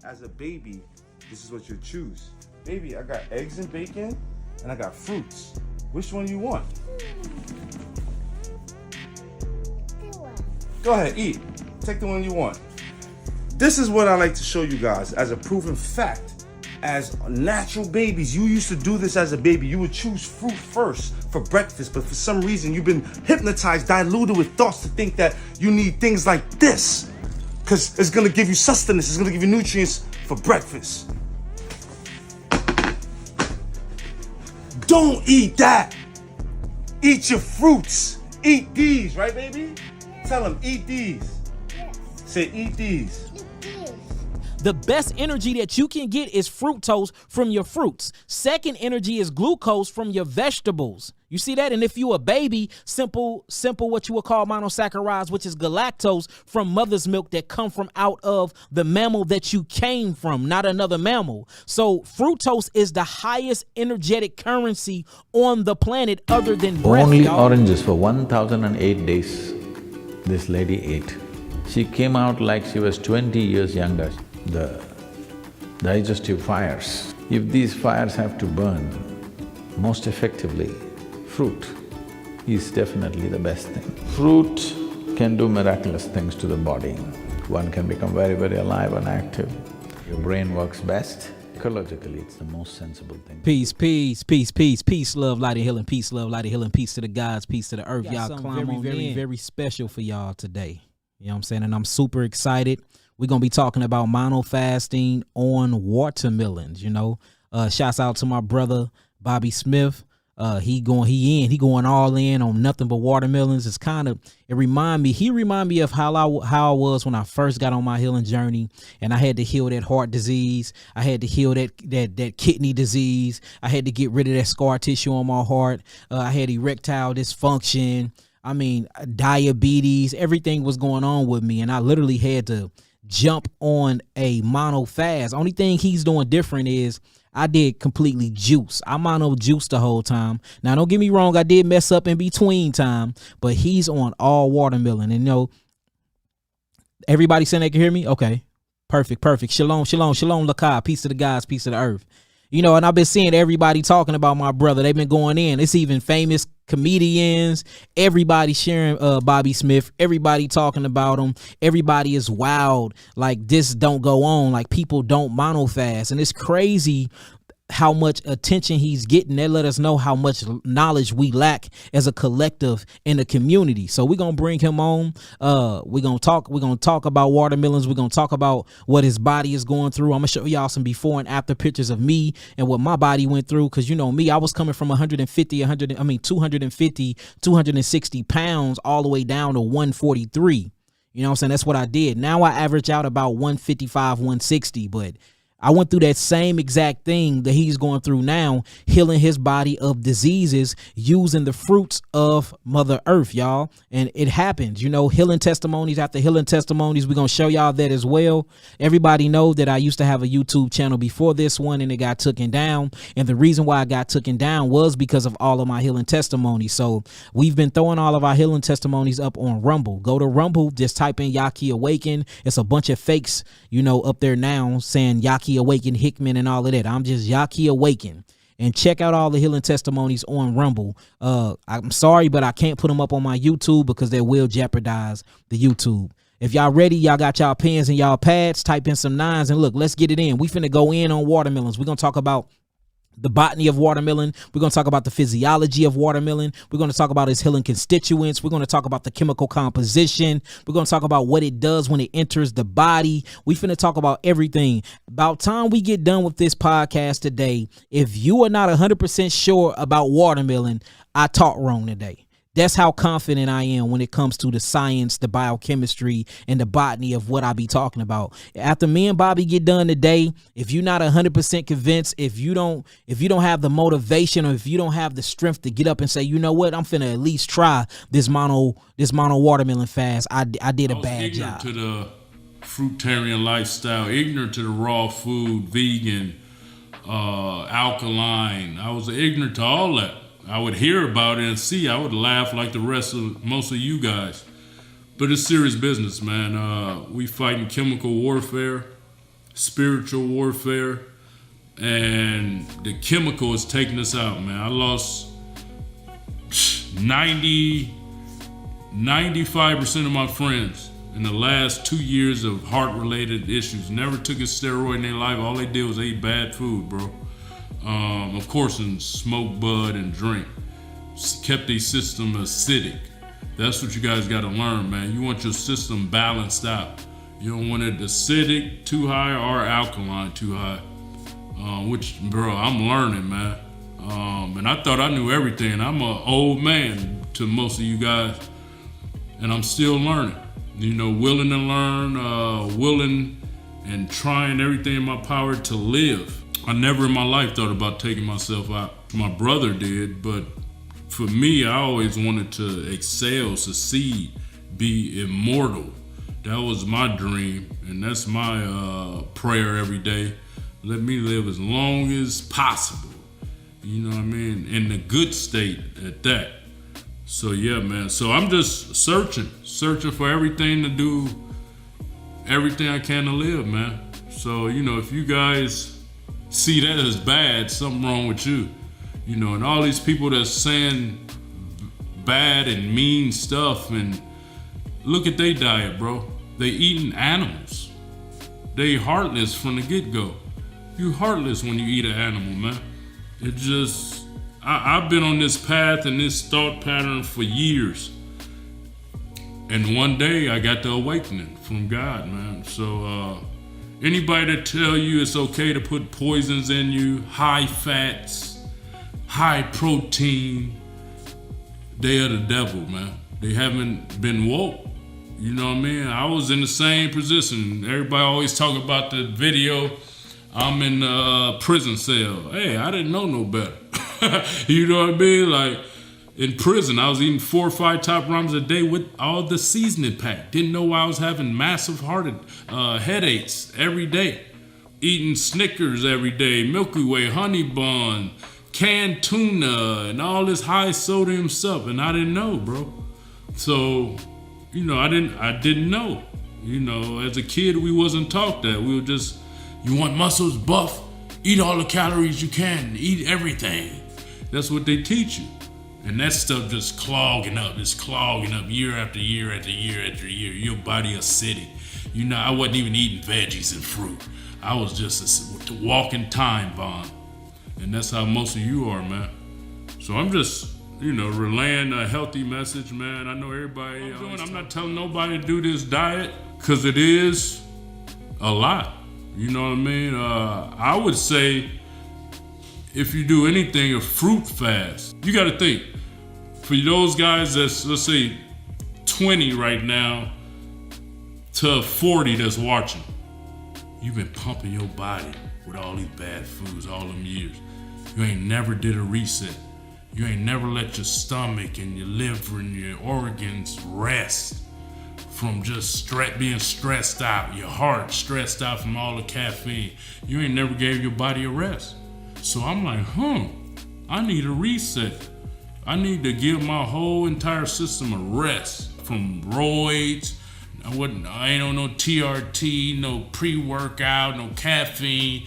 as a baby, this is what you choose. Baby, I got eggs and bacon, and I got fruits. Which one you want? Go ahead, eat. Take the one you want. This is what I like to show you guys as a proven fact. As natural babies, you used to do this as a baby. You would choose fruit first for breakfast, but for some reason you've been hypnotized, diluted with thoughts to think that you need things like this, because it's gonna give you sustenance, it's gonna give you nutrients for breakfast. Don't eat that. Eat your fruits. Eat these, right, baby? Tell them, eat these. Yes. Say, eat these. The best energy that you can get is fructose from your fruits. Second energy is glucose from your vegetables. You see that? And if you a baby, simple what you would call monosaccharides, which is galactose from mother's milk that come from out of the mammal that you came from, not another mammal. So fructose is the highest energetic currency on the planet other than breath. Only oranges for 1008 days this lady ate. She came out like she was 20 years younger. The digestive fires, if these fires have to burn most effectively, fruit is definitely the best thing. Fruit can do miraculous things to the body. One can become very, very alive and active. Your brain works best. Ecologically, it's the most sensible thing. Peace, peace, peace, peace, peace, love, light, and healing. Peace, love, light, and healing. Peace to the gods, peace to the earth. Y'all climb very special for y'all today. You know what I'm saying? And I'm super excited. We're going to be talking about mono fasting on watermelons, you know. Shouts out to my brother, Bobby Smith. He going all in on nothing but watermelons. He remind me of how I was when I first got on my healing journey, and I had to heal that heart disease. I had to heal that kidney disease. I had to get rid of that scar tissue on my heart. I had erectile dysfunction. I mean, diabetes, everything was going on with me, and I literally had to jump on a mono fast. Only thing he's doing different is I did completely juice. I mono juice the whole time. Now, don't get me wrong, I did mess up in between time, but he's on all watermelon. And you know, everybody saying they can hear me? Okay, perfect. Shalom, Lakai, peace to the gods, peace to the earth. You know, and I've been seeing everybody talking about my brother. They've been going in. It's even famous comedians, everybody sharing Bobby Smith, everybody talking about him. Everybody is wild. Like, this don't go on. Like, people don't mono fast. And it's crazy how much attention he's getting. They let us know how much knowledge we lack as a collective in the community. So we're gonna bring him on. We're gonna talk about watermelons. We're gonna talk about what his body is going through. I'm gonna show y'all some before and after pictures of me and what my body went through. Cause you know me, I was coming from 260 pounds all the way down to 143. You know what I'm saying? That's what I did. Now I average out about 155, 160, but I went through that same exact thing that he's going through now, healing his body of diseases using the fruits of Mother Earth, y'all. And it happens, you know, healing testimonies after healing testimonies. We're going to show y'all that as well. Everybody know that I used to have a YouTube channel before this one and it got taken down. And the reason why I got taken down was because of all of my healing testimonies. So we've been throwing all of our healing testimonies up on Rumble. Go to Rumble, just type in Yahki Awaken. It's a bunch of fakes, you know, up there now saying Yahki Awaken, Hickman, and all of that. I'm just Yahki Awaken. And check out all the healing testimonies on Rumble. I'm sorry, but I can't put them up on my YouTube because they will jeopardize the YouTube. If y'all ready, y'all got y'all pens and y'all pads, type in some 9s, and look, let's get it in. We finna go in on watermelons. We're gonna talk about the botany of watermelon. We're going to talk about the physiology of watermelon. We're going to talk about its healing constituents. We're going to talk about the chemical composition. We're going to talk about what it does when it enters the body. We finna talk about everything. About time we get done with this podcast today, if you are not 100% sure about watermelon, I talk wrong today. That's how confident I am when it comes to the science, the biochemistry, and the botany of what I be talking about. After me and Bobby get done today, if you're not 100% convinced, if you don't have the motivation, or if you don't have the strength to get up and say, you know what, I'm finna at least try this mono watermelon fast, I did a bad job. Ignorant to the fruitarian lifestyle, ignorant to the raw food, vegan, alkaline. I was ignorant to all that. I would hear about it and see. I would laugh like the rest of most of you guys. But it's serious business, man. We fighting chemical warfare. spiritual warfare, and the chemical is taking us out, man. I lost 95% of my friends in the last 2 years of heart-related issues. Never took a steroid in their life. All they did was eat bad food, bro. Of course, and smoke bud and drink. Kept their system acidic. That's what you guys got to learn, man. You want your system balanced out. You don't want it acidic too high or alkaline too high. Which, bro, I'm learning, man. And I thought I knew everything. I'm an old man to most of you guys, and I'm still learning. You know, willing to learn, willing and trying everything in my power to live. I never in my life thought about taking myself out. My brother did, but for me, I always wanted to excel, succeed, be immortal. That was my dream, and that's my prayer every day. Let me live as long as possible. You know what I mean? In the good state at that. So yeah, man. So I'm just searching for everything to do, everything I can to live, man. So, you know, if you guys see that as bad, something wrong with you. You know, and all these people that's saying bad and mean stuff, and look at their diet, bro. They eating animals. They heartless from the get-go. You heartless when you eat an animal, man. It just, I've been on this path and this thought pattern for years. And one day I got the awakening from God, man. So anybody that tell you it's okay to put poisons in you, high fats, high protein, they are the devil, man. They haven't been woke. You know what I mean? I was in the same position. Everybody always talk about the video. I'm in a prison cell. Hey, I didn't know no better. You know what I mean? Like, in prison, I was eating 4 or 5 top ramen a day with all the seasoning pack. Didn't know why I was having massive headaches every day. Eating Snickers every day, Milky Way, honey bun, canned tuna, and all this high sodium stuff, and I didn't know, bro. So, you know, I didn't know. You know, as a kid, we wasn't taught that. We were just, you want muscles, buff, eat all the calories you can, eat everything. That's what they teach you. And that stuff just clogging up. It's clogging up year after year after year after year. Your body acidic. You know, I wasn't even eating veggies and fruit. I was just a walking time bomb. And that's how most of you are, man. So I'm just, you know, relaying a healthy message, man. I know everybody. I'm not telling nobody to do this diet, because it is a lot. You know what I mean? I would say if you do anything, a fruit fast. You got to think, for those guys that's, let's say, 20 right now to 40 that's watching, you've been pumping your body with all these bad foods all them years. You ain't never did a reset. You ain't never let your stomach and your liver and your organs rest from just being stressed out, your heart stressed out from all the caffeine. You ain't never gave your body a rest. So I'm like, I need a reset. I need to give my whole entire system a rest from roids. I ain't on no TRT, no pre-workout, no caffeine,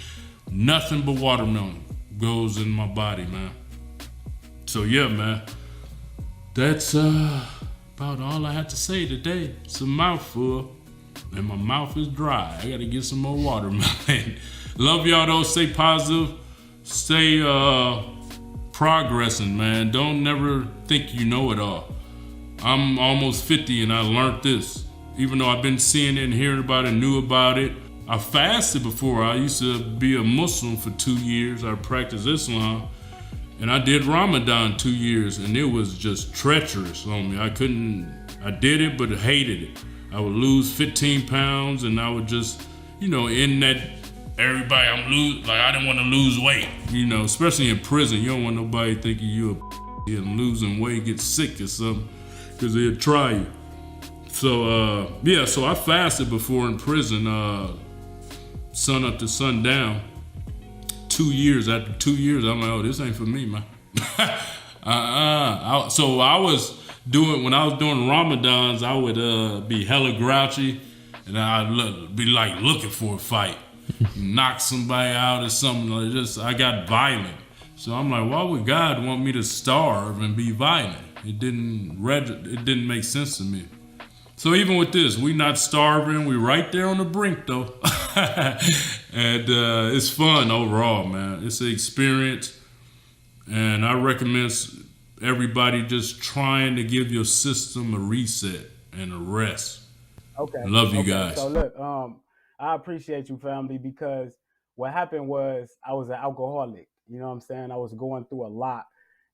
nothing but watermelon goes in my body, man. So yeah, man, that's about all I have to say today. It's a mouthful, and my mouth is dry. I gotta get some more watermelon. Love y'all though. Stay positive. Stay progressing, man. Don't never think you know it all. I'm almost 50 and I learned this. Even though I've been seeing it and hearing about it, knew about it. I fasted before. I used to be a Muslim for 2 years. I practiced Islam. And I did Ramadan 2 years, and it was just treacherous on me. I did it, but hated it. I would lose 15 pounds, and I would just, you know, in that, everybody, I didn't want to lose weight, you know, especially in prison. You don't want nobody thinking you and losing weight, get sick or something, because they'll try you. So, so I fasted before in prison, sun up to sundown. 2 years. After 2 years, I'm like, oh, this ain't for me, man. So I was doing, when I was doing Ramadans, I would be hella grouchy, and I'd be like looking for a fight. knock somebody out or something. Like just I got violent. So I'm like, why would God want me to starve and be violent? It didn't make sense to me. So even with this, we not starving. We right there on the brink though. And it's fun overall, man. It's an experience. And I recommend everybody just trying to give your system a reset and a rest. Okay. Love you guys. So look, I appreciate you, family, because what happened was I was an alcoholic. You know what I'm saying? I was going through a lot,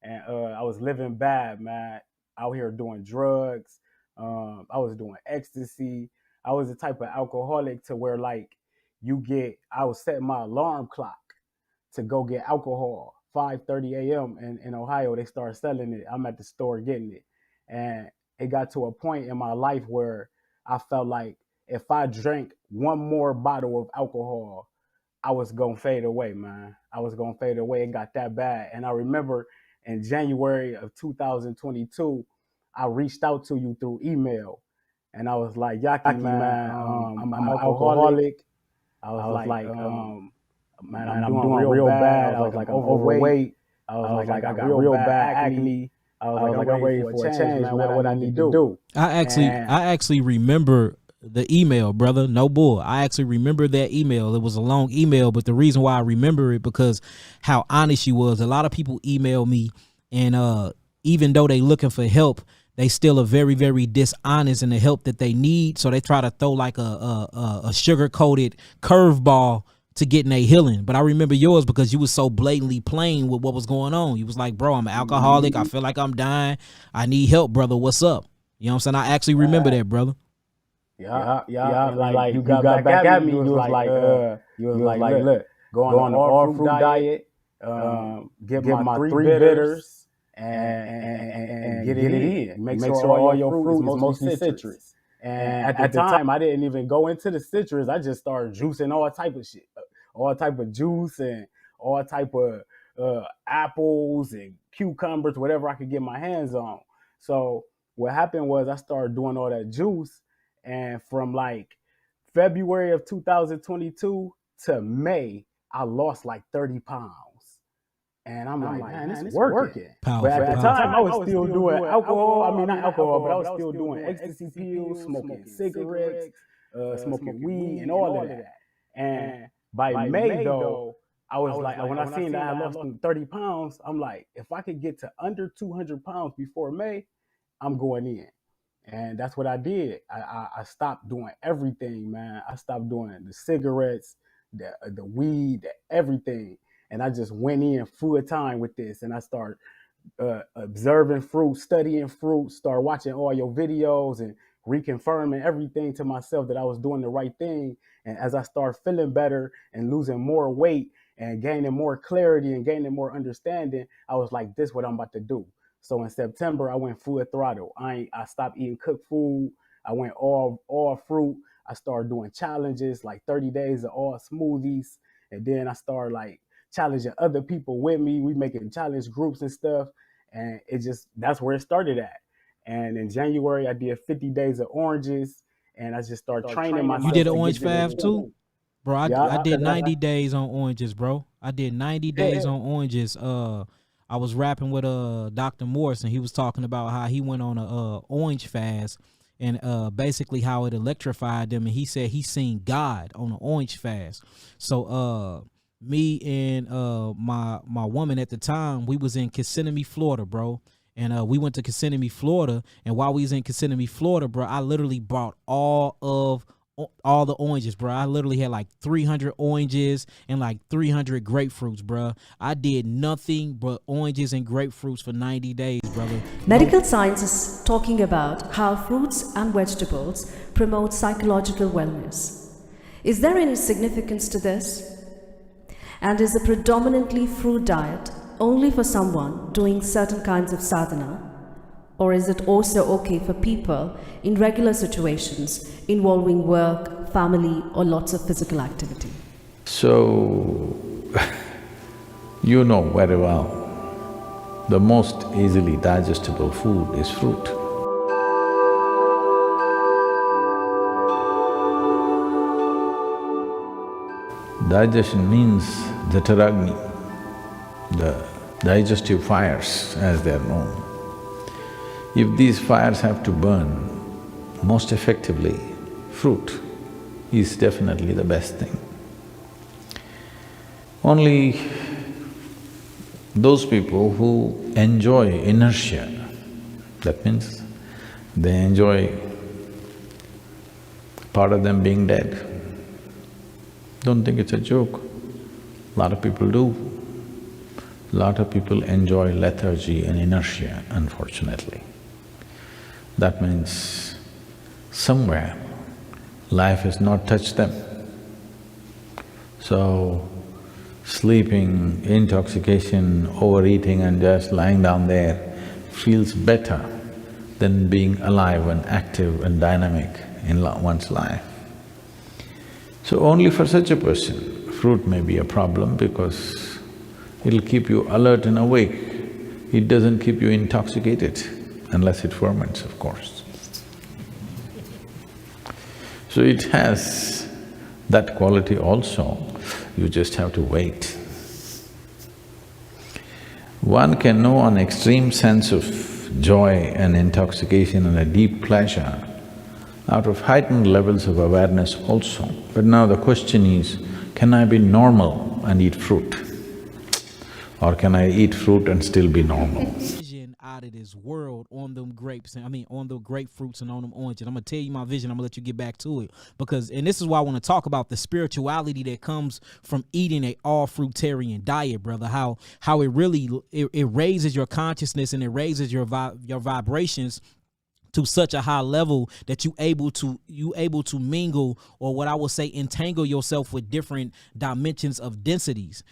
and I was living bad, man. Out here doing drugs. I was doing ecstasy. I was the type of alcoholic to where like I was setting my alarm clock to go get alcohol. 5:30 a.m. in Ohio, they started selling it. I'm at the store getting it. And it got to a point in my life where I felt like if I drank one more bottle of alcohol, I was going to fade away, man. I was going to fade away. It got that bad. And I remember in January of 2022, I reached out to you through email. And I was like, Yahki, man, I'm an alcoholic. I was like, man, I'm doing real bad. I was like, I'm overweight. I was like, I got real bad acne. I was like, I'm ready for a change, man. What I need to do. I actually remember the email, brother. No bull. I actually remember that email. It was a long email, but the reason why I remember it because how honest you was. A lot of people email me, and even though they looking for help, they still are very, very dishonest in the help that they need. So they try to throw like a sugar-coated curveball to getting a healing. But I remember yours because you was so blatantly plain with what was going on. You was like, bro, I'm an alcoholic. I feel like I'm dying. I need help, brother. What's up? You know what I'm saying? I actually remember that, brother. Yeah. Like you got back at me. You was like, look, go on the all fruit diet, get my 3 bitters, and get it in. Make sure all your fruit is mostly citrus. And at the time, I didn't even go into the citrus. I just started juicing all type of shit, all type of juice and all type of apples and cucumbers, whatever I could get my hands on. So what happened was I started doing all that juice. And from like February of 2022 to May, I lost like 30 pounds. And I'm like, man, this is working. But at the time, I was still doing alcohol. I mean, not alcohol, but I was still doing ecstasy pills, smoking cigarettes, smoking weed, and all of that. And by May, though, I was like, when I seen that I lost 30 pounds, I'm like, if I could get to under 200 pounds before May, I'm going in. And that's what I did. I stopped doing everything, man. I stopped doing the cigarettes, the weed, everything. And I just went in full time with this. And I started observing fruit, studying fruit, start watching all your videos and reconfirming everything to myself that I was doing the right thing. And as I started feeling better and losing more weight and gaining more clarity and gaining more understanding, I was like, this is what I'm about to do. So in September, I went full throttle. I stopped eating cooked food. I went all fruit. I started doing challenges, like 30 days of all smoothies. And then I started like challenging other people with me. We making challenge groups and stuff. And that's where it started at. And in January, I did 50 days of oranges. And I just started training myself. You did an orange fast too? Bro, I did 90 days on oranges, bro. I did 90 days on oranges. I was rapping with Dr. Morris, and he was talking about how he went on a orange fast and basically how it electrified them. And he said he seen God on an orange fast. So me and my woman at the time, we was in Kissimmee, Florida, bro. And we went to Kissimmee, Florida. And while we was in Kissimmee, Florida, bro, I literally bought all the oranges, bro. I literally had like 300 oranges and like 300 grapefruits, bro. I did nothing but oranges and grapefruits for 90 days, brother. Medical science is talking about how fruits and vegetables promote psychological wellness. Is there any significance to this? And is a predominantly fruit diet only for someone doing certain kinds of sadhana? Or is it also okay for people in regular situations involving work, family, or lots of physical activity? So, you know very well, the most easily digestible food is fruit. Digestion means the Taragni, the digestive fires as they are known. If these fires have to burn most effectively, fruit is definitely the best thing. Only those people who enjoy inertia, that means they enjoy part of them being dead. Don't think it's a joke. A lot of people do. A lot of people enjoy lethargy and inertia, unfortunately. That means somewhere life has not touched them. So, sleeping, intoxication, overeating and just lying down there feels better than being alive and active and dynamic in one's life. So only for such a person, fruit may be a problem because it'll keep you alert and awake. It doesn't keep you intoxicated, unless it ferments, of course. So it has that quality also, you just have to wait. One can know an extreme sense of joy and intoxication and a deep pleasure out of heightened levels of awareness also. But now the question is, can I be normal and eat fruit? Or can I eat fruit and still be normal? Vision out of this world on them grapes, on the grapefruits and on them oranges. I'm gonna tell you my vision, I'm gonna let you get back to it. Because, and this is why I wanna talk about the spirituality that comes from eating a all-fruitarian diet, brother. How it really, it raises your consciousness and it raises your vibrations to such a high level that you able to mingle, or what I would say, entangle yourself with different dimensions of densities.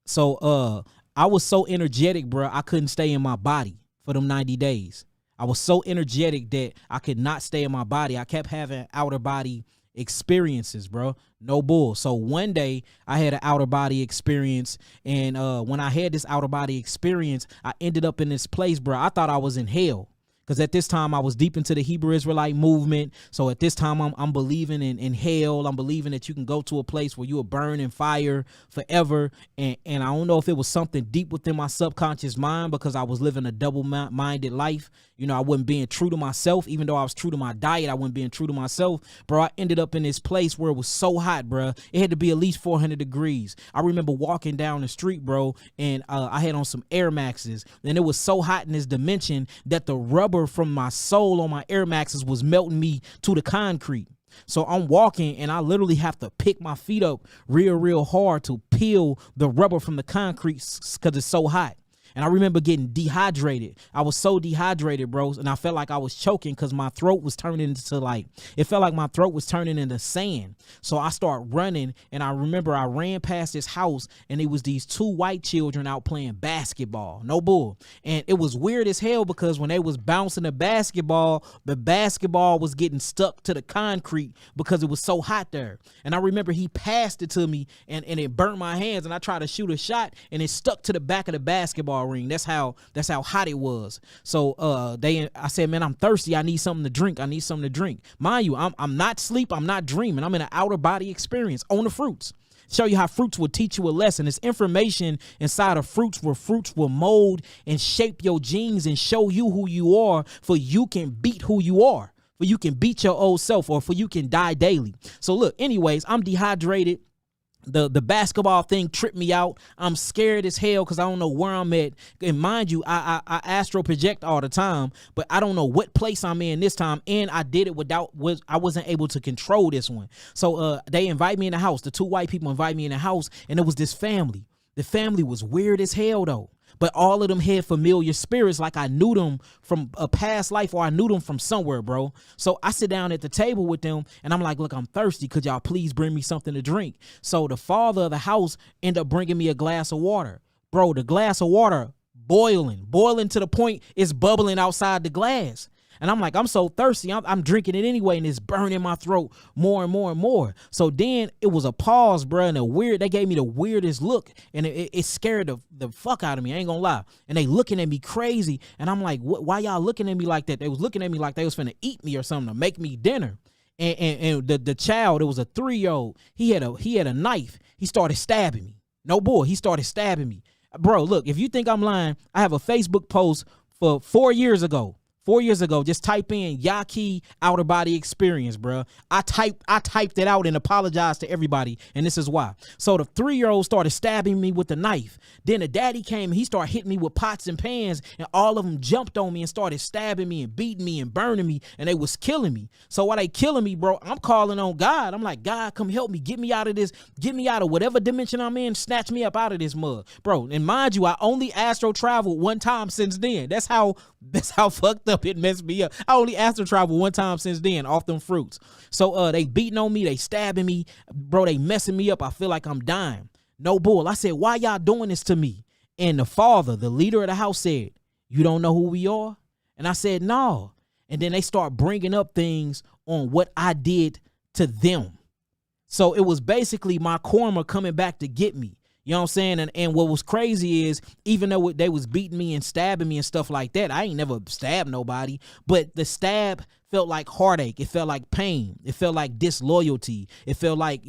So I was so energetic, bro, I couldn't stay in my body for them 90 days. I was so energetic that I could not stay in my body. I kept having outer body experiences, bro. No bull. So one day I had an outer body experience, and when I had this outer body experience, I ended up in this place, bro. I thought I was in hell. Because at this time I was deep into the Hebrew Israelite movement. So at this time I'm believing in hell. I'm believing that you can go to a place where you will burn in fire forever. And I don't know if it was something deep within my subconscious mind, because I was living a double-minded life. You know, I wasn't being true to myself. Even though I was true to my diet, I wasn't being true to myself. Bro, I ended up in this place where it was so hot, bro. It had to be at least 400 degrees. I remember walking down the street, bro, and I had on some Air Maxes. And it was so hot in this dimension that the rubber from my sole on my Air Maxes was melting me to the concrete. So I'm walking and I literally have to pick my feet up real hard to peel the rubber from the concrete because it's so hot. And I remember getting dehydrated. I was so dehydrated, bros, and I felt like I was choking because my throat was turning into it felt like my throat was turning into sand. So I started running, and I remember I ran past this house, and it was these two white children out playing basketball. No bull. And it was weird as hell because when they was bouncing the basketball was getting stuck to the concrete because it was so hot there. And I remember he passed it to me, and it burnt my hands, and I tried to shoot a shot, and it stuck to the back of the basketball ring. That's how hot it was. So I said, man, I'm thirsty. I need something to drink. Mind you, I'm not asleep. I'm not dreaming. I'm in an outer body experience on the fruits. Show you how fruits will teach you a lesson. It's information inside of fruits where fruits will mold and shape your genes and show you who you are, for you can beat who you are, for you can beat your old self, or for you can die daily. So look, anyways, I'm dehydrated. The basketball thing tripped me out. I'm scared as hell because I don't know where I'm at. And mind you, I astral project all the time, but I don't know what place I'm in this time. And I did it I wasn't able to control this one. So they invite me in the house. The two white people invite me in the house, and it was this family. The family was weird as hell though. But all of them had familiar spirits, like I knew them from a past life, or I knew them from somewhere, bro. So I sit down at the table with them, and I'm like, look, I'm thirsty. Could y'all please bring me something to drink? So the father of the house ended up bringing me a glass of water. Bro, the glass of water boiling to the point it's bubbling outside the glass. And I'm like, I'm so thirsty. I'm drinking it anyway, and it's burning my throat more and more and more. So then it was a pause, bro, and they gave me the weirdest look, and it scared the fuck out of me. I ain't gonna lie. And they looking at me crazy, and I'm like, why y'all looking at me like that? They was looking at me like they was finna eat me or something, to make me dinner. And the child, it was a 3-year-old. He had a knife. He started stabbing me. No boy, he started stabbing me. Bro, look, if you think I'm lying, I have a Facebook post for 4 years ago. 4 years ago, just type in Yahki outer body experience, bro. I typed it out and apologized to everybody, and this is why. So the 3-year-old started stabbing me with the knife. Then the daddy came and he started hitting me with pots and pans, and all of them jumped on me and started stabbing me and beating me and burning me, and they was killing me. So while they killing me, bro, I'm calling on God. I'm like, God, come help me. Get me out of this. Get me out of whatever dimension I'm in. Snatch me up out of this mud. Bro, and mind you, I only astro traveled one time since then. That's how fucked up it messed me up. I only astro traveled one time since then off them fruits. So they beating on me, they stabbing me, bro, they messing me up. I feel like I'm dying. No bull. I said, why y'all doing this to me? And the father, the leader of the house, said, you don't know who we are? And I said, no. And then they start bringing up things on what I did to them. So it was basically my karma coming back to get me. You know what I'm saying? And what was crazy is, even though they was beating me and stabbing me and stuff like that, I ain't never stabbed nobody, but the stab felt like heartache. It felt like pain. It felt like disloyalty. It felt like,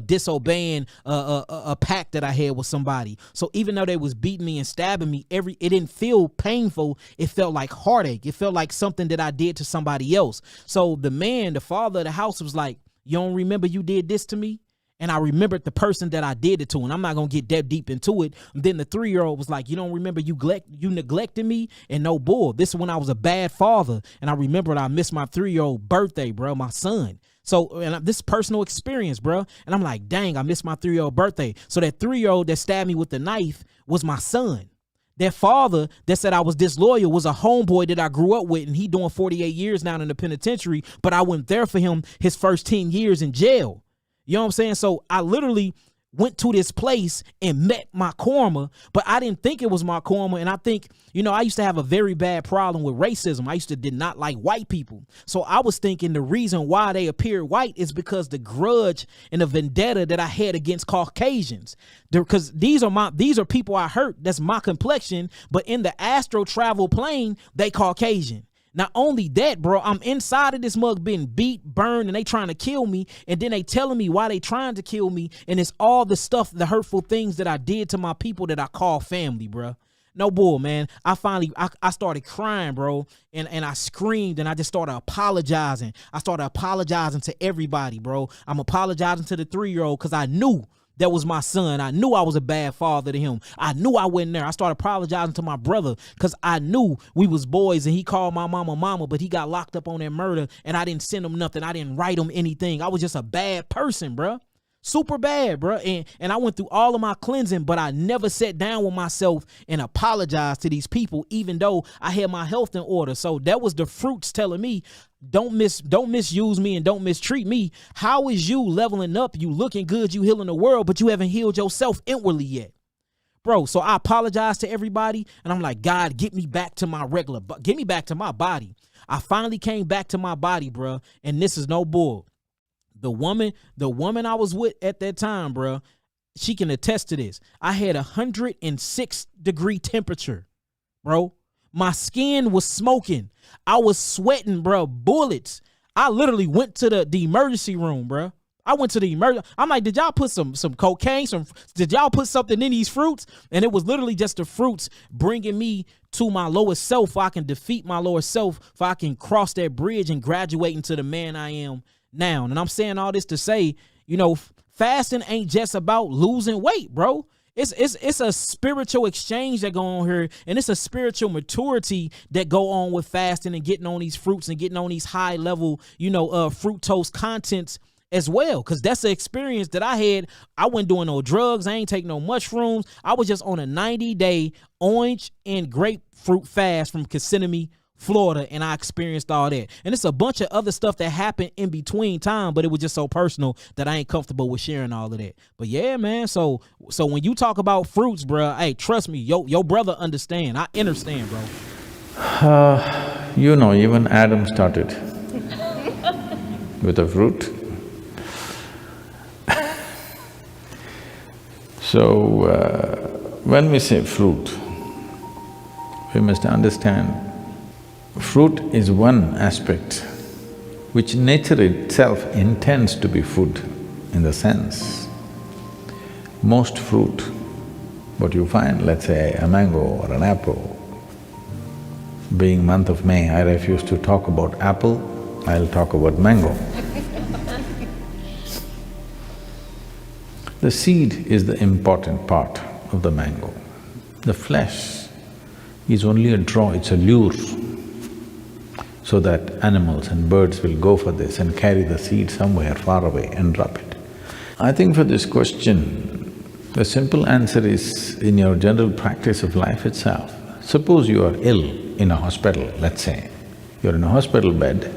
disobeying a pact that I had with somebody. So even though they was beating me and stabbing me, it didn't feel painful. It felt like heartache. It felt like something that I did to somebody else. So the father of the house was like, you don't remember you did this to me? And I remembered the person that I did it to, and I'm not going to get that deep into it. And then the 3-year-old was like, you don't remember you neglected me? And no bull. This is when I was a bad father. And I remembered I missed my 3-year-old birthday, bro, my son. So, and this personal experience, bro. And I'm like, dang, I missed my 3-year-old birthday. So that 3-year-old that stabbed me with the knife was my son. That father that said I was disloyal was a homeboy that I grew up with, and he doing 48 years now in the penitentiary, but I went there for him his first 10 years in jail. You know what I'm saying? So I literally went to this place and met my karma, but I didn't think it was my karma. And I think, I used to have a very bad problem with racism. I did not like white people. So I was thinking the reason why they appeared white is because the grudge and the vendetta that I had against Caucasians. Because these are people I hurt. That's my complexion. But in the astro travel plane, they Caucasian. Not only that, bro, I'm inside of this mug being beat, burned, and they trying to kill me. And then they telling me why they trying to kill me. And it's all the stuff, the hurtful things that I did to my people that I call family, bro. No bull, man. I started crying, bro. And I screamed, and I just started apologizing. I started apologizing to everybody, bro. I'm apologizing to the 3-year-old because I knew that was my son. I knew I was a bad father to him. I knew I wasn't there. I started apologizing to my brother because I knew we was boys, and he called my mama, but he got locked up on that murder, and I didn't send him nothing. I didn't write him anything. I was just a bad person, bro. Super bad, bro. And I went through all of my cleansing, but I never sat down with myself and apologized to these people, even though I had my health in order. So that was the fruits telling me, don't misuse me and don't mistreat me. How is you leveling up? You looking good, you healing the world, but you haven't healed yourself inwardly yet. Bro, so I apologize to everybody, and I'm like, God, get me back to my get me back to my body. I finally came back to my body, bro, and this is no bull. The woman I was with at that time, bro, she can attest to this. I had 106-degree temperature, bro. My skin was smoking. I was sweating, bro, bullets. I literally went to the emergency room, bro. I went to the emergency. I'm like, did y'all put some cocaine? Did y'all put something in these fruits? And it was literally just the fruits bringing me to my lower self, so I can defeat my lower self, so I can cross that bridge and graduate into the man I am now. And I'm saying all this to say, fasting ain't just about losing weight, bro. It's a spiritual exchange that go on here, and it's a spiritual maturity that go on with fasting and getting on these fruits and getting on these high level, fructose contents as well. Cause that's the experience that I had. I wasn't doing no drugs. I ain't taking no mushrooms. I was just on a 90-day orange and grapefruit fast from Kissimmee, Florida, and I experienced all that. And it's a bunch of other stuff that happened in between time, but it was just so personal that I ain't comfortable with sharing all of that. But yeah, man, so when you talk about fruits, bro, hey, trust me, your brother understand. I understand, bro. Even Adam started with a fruit. So, when we say fruit, we must understand fruit is one aspect which nature itself intends to be food in the sense. Most fruit, what you find, let's say a mango or an apple, being month of May, I refuse to talk about apple, I'll talk about mango. The seed is the important part of the mango. The flesh is only a draw, it's a lure, so that animals and birds will go for this and carry the seed somewhere far away and drop it. I think for this question, the simple answer is in your general practice of life itself. Suppose you are ill in a hospital, let's say, you're in a hospital bed,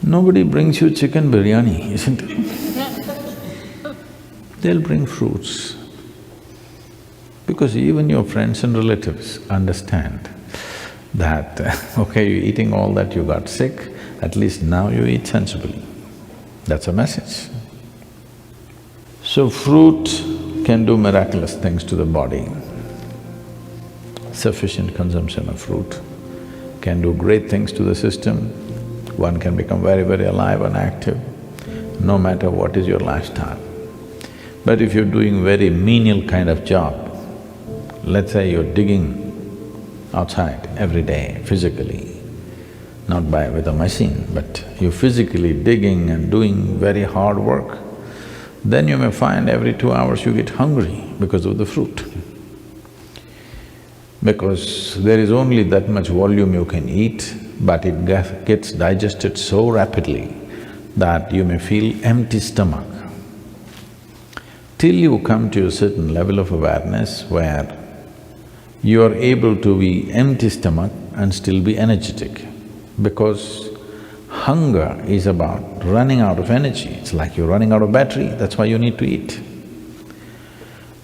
nobody brings you chicken biryani, isn't it? They'll bring fruits. Because even your friends and relatives understand that, okay, you're eating all that, you got sick, at least now you eat sensibly. That's a message. So fruit can do miraculous things to the body. Sufficient consumption of fruit can do great things to the system. One can become very, very alive and active, no matter what is your lifestyle. But if you're doing very menial kind of job, let's say you're digging outside every day physically, not with a machine, but you're physically digging and doing very hard work, then you may find every 2 hours you get hungry because of the fruit. Because there is only that much volume you can eat, but it gets digested so rapidly that you may feel empty stomach. Till you come to a certain level of awareness where you are able to be empty stomach and still be energetic, because hunger is about running out of energy. It's like you're running out of battery, that's why you need to eat.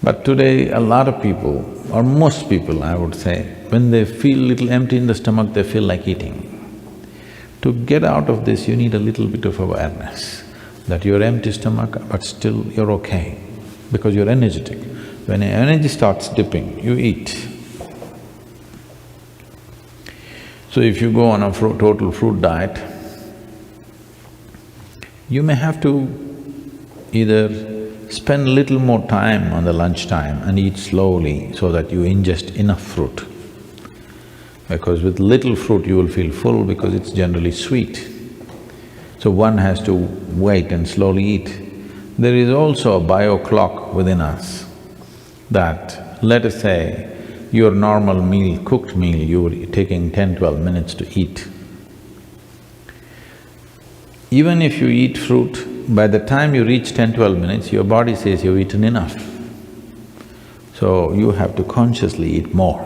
But today, a lot of people, or most people I would say, when they feel little empty in the stomach, they feel like eating. To get out of this, you need a little bit of awareness that you're empty stomach, but still you're okay, because you're energetic. When your energy starts dipping, you eat. So if you go on a total fruit diet, you may have to either spend little more time on the lunchtime and eat slowly so that you ingest enough fruit. Because with little fruit you will feel full because it's generally sweet. So one has to wait and slowly eat. There is also a bio clock within us that, let us say, your normal meal, cooked meal, you're taking 10-12 minutes to eat. Even if you eat fruit, by the time you reach 10-12 minutes, your body says you've eaten enough. So you have to consciously eat more,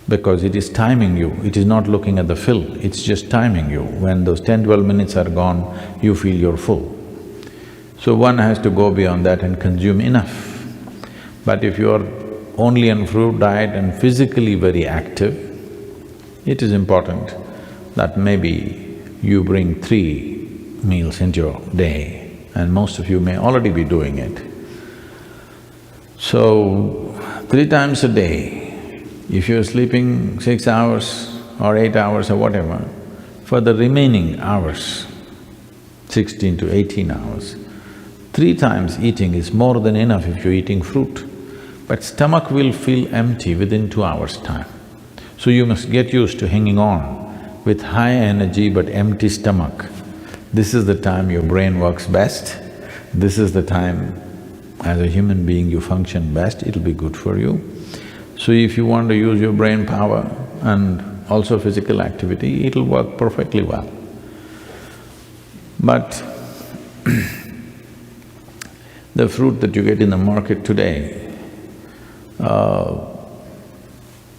because it is timing you, it is not looking at the fill, it's just timing you. When those 10-12 minutes are gone, you feel you're full. So one has to go beyond that and consume enough. But if you're only on fruit diet and physically very active, it is important that maybe you bring 3 meals into your day, and most of you may already be doing it. So, 3 times a day, if you're sleeping 6 hours or 8 hours or whatever, for the remaining hours, 16 to 18 hours, 3 times eating is more than enough if you're eating fruit. But stomach will feel empty within 2 hours' time. So you must get used to hanging on with high energy but empty stomach. This is the time your brain works best, this is the time as a human being you function best, it'll be good for you. So if you want to use your brain power and also physical activity, it'll work perfectly well. But the fruit that you get in the market today,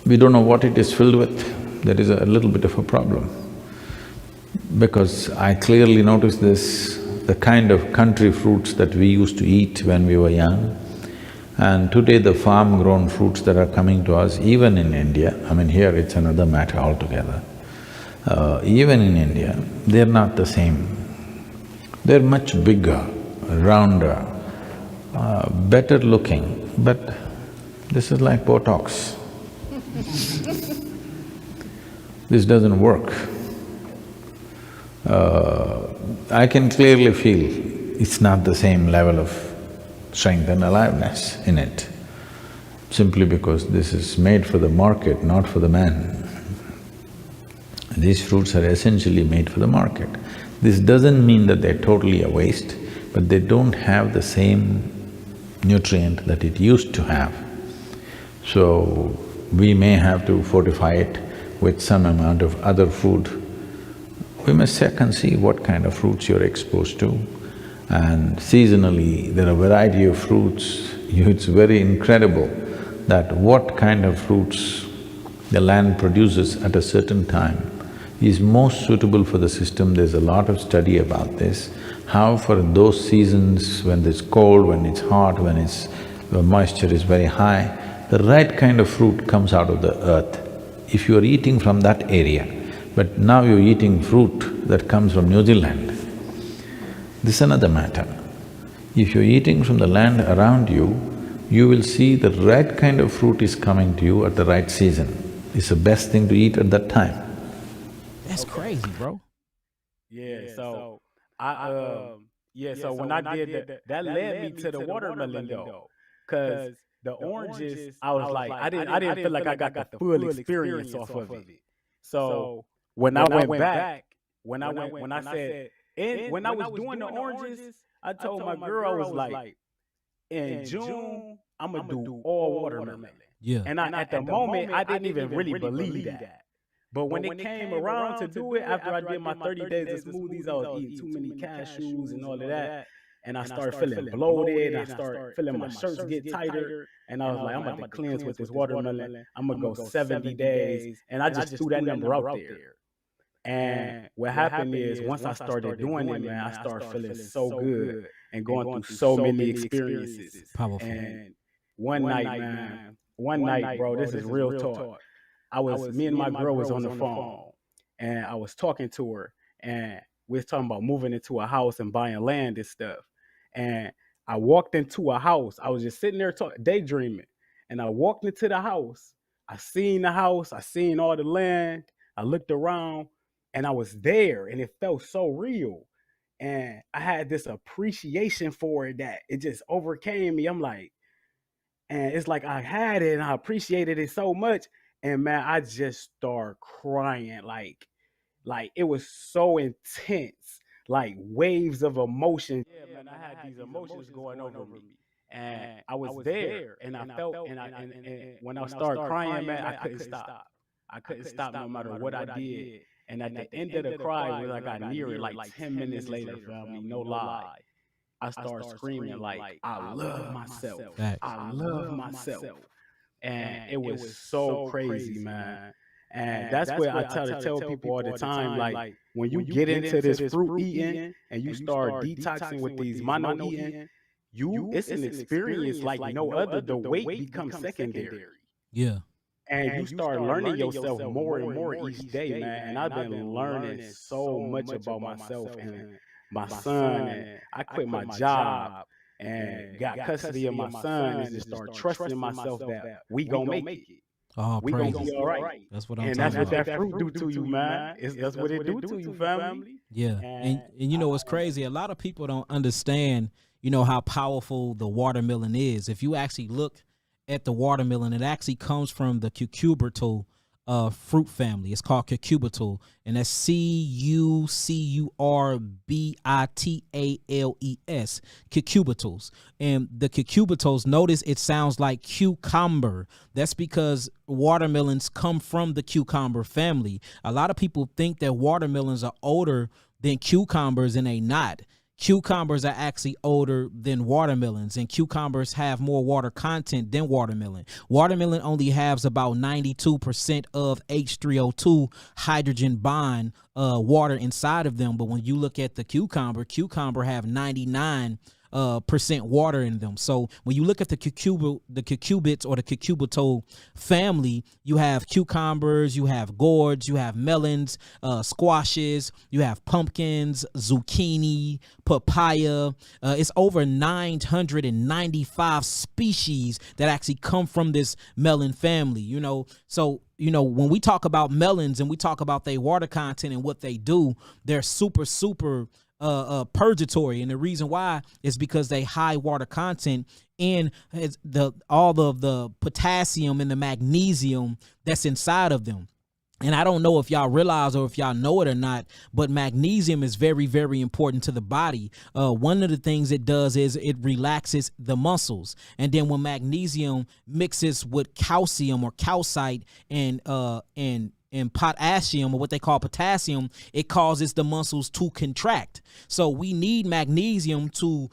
we don't know what it is filled with. There is a little bit of a problem. Because I clearly noticed this, the kind of country fruits that we used to eat when we were young, and today the farm-grown fruits that are coming to us, even in India, I mean here it's another matter altogether, even in India, they're not the same. They're much bigger, rounder, better looking, but this is like Botox. This doesn't work. I can clearly feel it's not the same level of strength and aliveness in it, simply because this is made for the market, not for the man. These fruits are essentially made for the market. This doesn't mean that they're totally a waste, but they don't have the same nutrient that it used to have. So, we may have to fortify it with some amount of other food. We must check and see what kind of fruits you're exposed to. And seasonally, there are a variety of fruits. It's very incredible that what kind of fruits the land produces at a certain time is most suitable for the system. There's a lot of study about this, how for those seasons when it's cold, when it's hot, when the moisture is very high, the right kind of fruit comes out of the earth. If you are eating from that area, but now you're eating fruit that comes from New Zealand, this is another matter. If you're eating from the land around you, you will see the right kind of fruit is coming to you at the right season. It's the best thing to eat at that time. That's crazy, bro. Yeah, so so when I did that led me to the watermelon though, cause the oranges, I was like, I didn't feel like I got the full experience off of it. So when I went back, when I was doing the oranges, I told my girl, I was like, in June, I'm gonna do all watermelon. Yeah. And at the moment, I didn't even really believe that. But when it came around to do it, after I did my 30 days of smoothies, I was eating too many cashews and all of that. And I started feeling bloated, I started feeling my shirts get tighter. And I was like, I'm about to cleanse with this watermelon. I'm gonna go 70 days. And I just threw that number out there. And what happened is, once I started doing it, man, I started feeling so good and going through so many experiences. Powerful. And one night, bro, this is real talk. Me and my girl was on the phone, and I was talking to her, and we was talking about moving into a house and buying land and stuff. And I walked into a house. I was just sitting there daydreaming, and I walked into the house. I seen the house. I seen all the land. I looked around, and I was there, and it felt so real. And I had this appreciation for it that it just overcame me. I'm like, and it's like I had it, and I appreciated it so much. And man, I just started crying, like it was so intense, like waves of emotion. Yeah, man, I had these emotions going over me, and I was there, and I felt, and when I started crying, man, I couldn't stop. I couldn't stop no matter what I did. And at the end of the cry, when I got near it, like 10 minutes later, family, no lie, I started screaming like, I love myself. I love myself. And it was so crazy, man. And that's where I tell people all the time, like when you get into this fruit eating and you start detoxing with these mono eating, it's an experience like no other. The weight becomes secondary. Yeah. And you start learning yourself more and more each day, man. And I've been learning so much about myself and my son. And I quit my job and got custody of my son, and just start trusting myself that we gonna make it. Oh, we gonna be all right. That's what I'm and talking that's about. what that fruit do to you, man. That's what it do to you, family. Yeah. And you know what's crazy? A lot of people don't understand, how powerful the watermelon is. If you actually look at the watermelon, it actually comes from the cucurbitale fruit family. It's called cucurbitale, and that's cucurbitales, cucurbitales. And the cucurbitales, notice it sounds like cucumber. That's because watermelons come from the cucumber family. A lot of people think that watermelons are older than cucumbers, and they not. Cucumbers are actually older than watermelons, and cucumbers have more water content than watermelon. Watermelon only has about 92% of H3O2 hydrogen bond water inside of them. But when you look at the cucumber have 99 percent water in them. So when you look at the cucurbits or the cucurbitol family, you have cucumbers, you have gourds, you have melons, squashes, you have pumpkins, zucchini, papaya. It's over 995 species that actually come from this melon family, you know. So, you know, when we talk about melons and we talk about their water content and what they do, they're super purgatory. And the reason why is because they high water content in all of the potassium and the magnesium that's inside of them. And I don't know if y'all realize or if y'all know it or not, but magnesium is very, very important to the body. One of the things it does is it relaxes the muscles. And then when magnesium mixes with calcium or calcite and potassium, or what they call potassium, it causes the muscles to contract. So we need magnesium to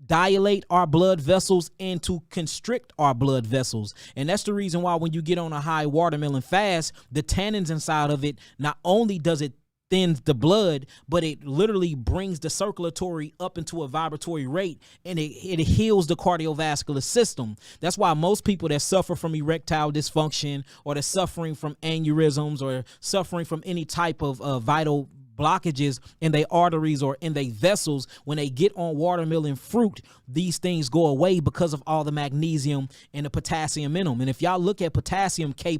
dilate our blood vessels and to constrict our blood vessels. And that's the reason why when you get on a high watermelon fast, the tannins inside of it, not only does it thins the blood, but it literally brings the circulatory up into a vibratory rate, and it heals the cardiovascular system. That's why most people that suffer from erectile dysfunction, or they're suffering from aneurysms, or suffering from any type of vital blockages in their arteries or in their vessels, when they get on watermelon fruit, these things go away because of all the magnesium and the potassium in them. And if y'all look at potassium K+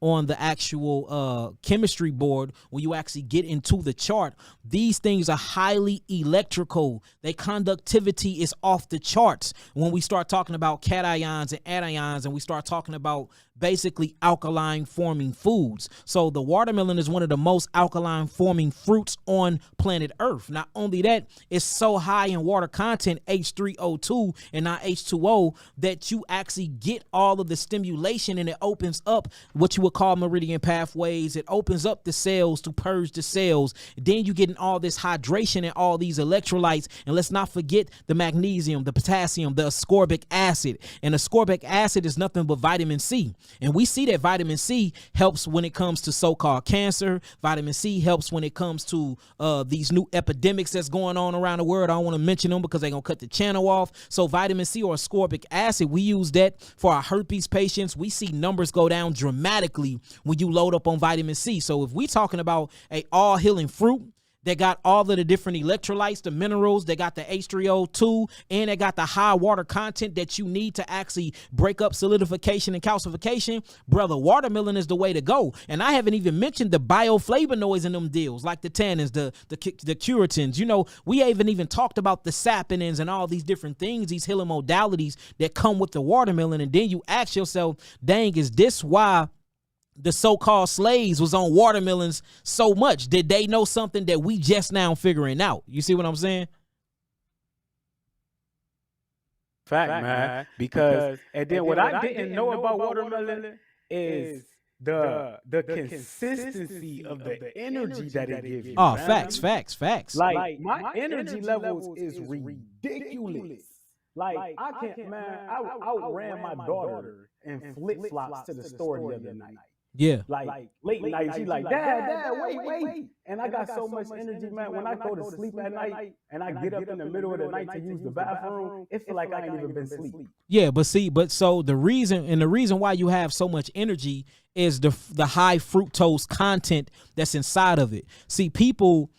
on the actual chemistry board, when you actually get into the chart, these things are highly electrical. Their conductivity is off the charts when we start talking about cations and anions, and we start talking about basically alkaline forming foods. So the watermelon is one of the most alkaline forming fruits on planet Earth. Not only that, it's so high in water content, H3O2 and not H2O, that you actually get all of the stimulation, and it opens up what you would call meridian pathways. It opens up the cells to purge the cells. Then you getting all this hydration and all these electrolytes. And let's not forget the magnesium, the potassium, the ascorbic acid. And ascorbic acid is nothing but vitamin C. And we see that vitamin C helps when it comes to so-called cancer. Vitamin C helps when it comes to these new epidemics that's going on around the world. I don't want to mention them because they're going to cut the channel off. So vitamin C or ascorbic acid, we use that for our herpes patients. We see numbers go down dramatically when you load up on vitamin C. So if we talking about a all-healing fruit, they got all of the different electrolytes, the minerals, they got the H3O2, and they got the high water content that you need to actually break up solidification and calcification. Brother, watermelon is the way to go. And I haven't even mentioned the bioflavonoids in them deals, like the tannins, the curatins. You know, we haven't even talked about the saponins and all these different things, these healing modalities that come with the watermelon. And then you ask yourself, dang, is this why the so-called slaves was on watermelons so much? Did they know something that we just now figuring out? You see what I'm saying? Fact, man. Because and then what I didn't know about watermelon is the consistency of the energy that it gives you. Oh, man. facts. Like my energy levels is ridiculous. Like I can't, man. I outran my daughter in flip-flops to the store the other night. Yeah. Like late night, she's like, Dad, wait. And I got so much energy, man. When I go to sleep at night and I get up in the middle of the night to use the bathroom, it feels like I ain't even been asleep. Yeah, but so the reason why you have so much energy is the high fructose content that's inside of it. See, people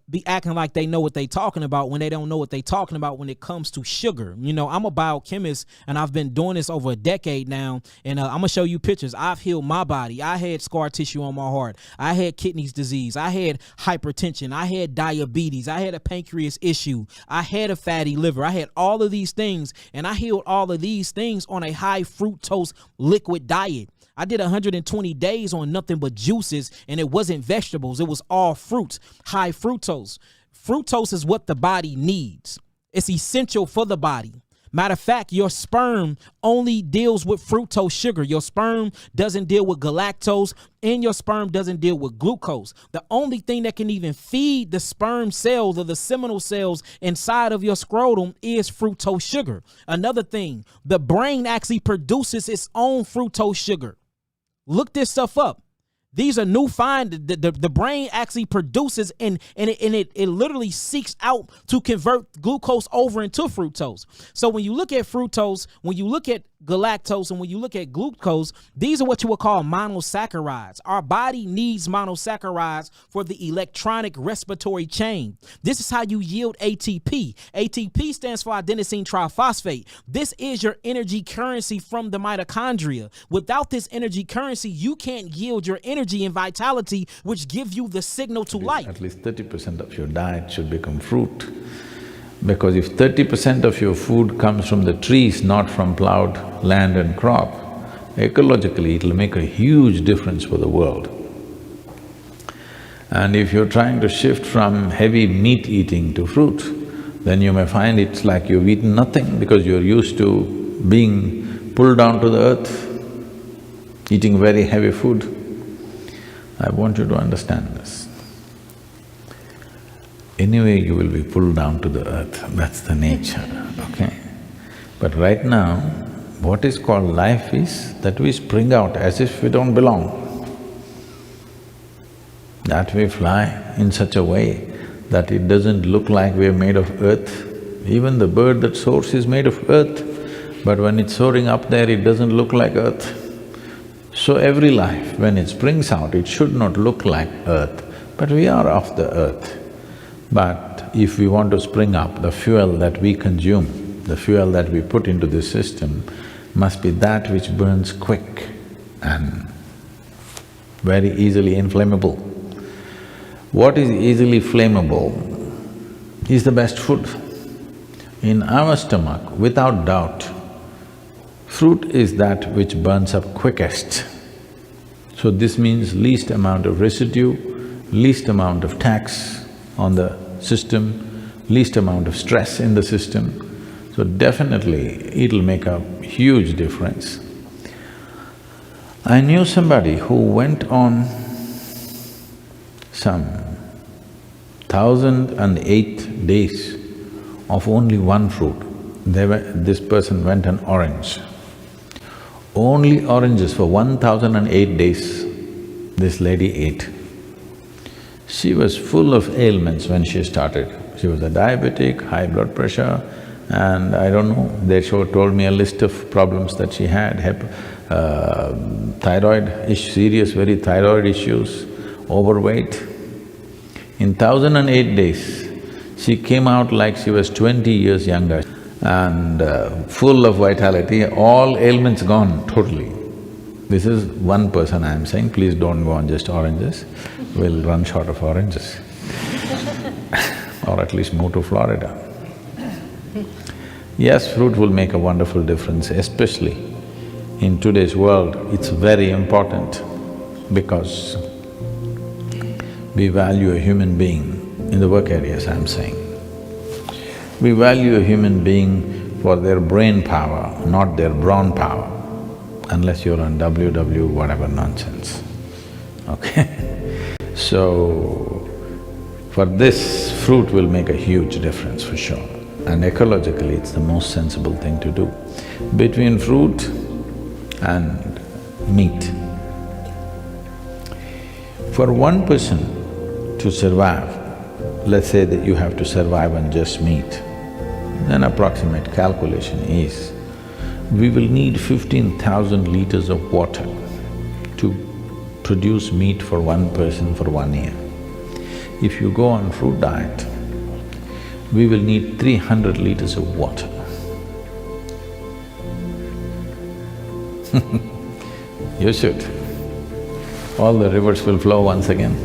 be acting like they know what they talking about when they don't know what they talking about when it comes to sugar. You know, I'm a biochemist and I've been doing this over a decade now, and I'm gonna show you pictures. I've healed my body. I had scar tissue on my heart. I had kidneys disease. I had hypertension. I had diabetes. I had a pancreas issue. I had a fatty liver. I had all of these things, and I healed all of these things on a high fructose liquid diet. I did 120 days on nothing but juices, and it wasn't vegetables. It was all fruits, high fructose. Fructose is what the body needs. It's essential for the body. Matter of fact, your sperm only deals with fructose sugar. Your sperm doesn't deal with galactose, and your sperm doesn't deal with glucose. The only thing that can even feed the sperm cells or the seminal cells inside of your scrotum is fructose sugar. Another thing, the brain actually produces its own fructose sugar. Look this stuff up. These are new find. The brain actually produces and it literally seeks out to convert glucose over into fructose. So when you look at fructose, when you look at galactose, and when you look at glucose, these are what you would call monosaccharides. Our body needs monosaccharides for the electronic respiratory chain. This is how you yield ATP. ATP stands for adenosine triphosphate. This is your energy currency from the mitochondria. Without this energy currency, you can't yield your energy and vitality, which give you the signal to life. At least 30% of your diet should become fruit. Because if 30% of your food comes from the trees, not from plowed land and crop, ecologically it'll make a huge difference for the world. And if you're trying to shift from heavy meat eating to fruit, then you may find it's like you've eaten nothing because you're used to being pulled down to the earth, eating very heavy food. I want you to understand this. Anyway, you will be pulled down to the earth, that's the nature, okay? But right now, what is called life is that we spring out as if we don't belong. That we fly in such a way that it doesn't look like we're made of earth. Even the bird that soars is made of earth, but when it's soaring up there, it doesn't look like earth. So every life, when it springs out, it should not look like earth, but we are of the earth. But if we want to spring up, the fuel that we consume, the fuel that we put into this system must be that which burns quick and very easily inflammable. What is easily flammable is the best food. In our stomach, without doubt, fruit is that which burns up quickest. So this means least amount of residue, least amount of tax on the system, least amount of stress in the system. So definitely it'll make a huge difference. I knew somebody who went on some 1,008 days of only one fruit. This person went on orange. Only oranges for 1,008 days this lady ate. She was full of ailments when she started. She was a diabetic, high blood pressure, and I don't know, they told me a list of problems that she had, serious very thyroid issues, overweight. In 1,008 days, she came out like she was 20 years younger and full of vitality, all ailments gone totally. This is one person I am saying, please don't go on just oranges, we'll run short of oranges or at least move to Florida. Yes, fruit will make a wonderful difference, especially in today's world, it's very important because we value a human being, in the work areas I'm saying. We value a human being for their brain power, not their brawn power, unless you're on WW whatever nonsense, okay? So, for this, fruit will make a huge difference for sure. And ecologically, it's the most sensible thing to do. Between fruit and meat, for one person to survive, let's say that you have to survive on just meat, then approximate calculation is, we will need 15,000 liters of water to produce meat for one person for 1 year. If you go on fruit diet, we will need 300 liters of water. You should. All the rivers will flow once again.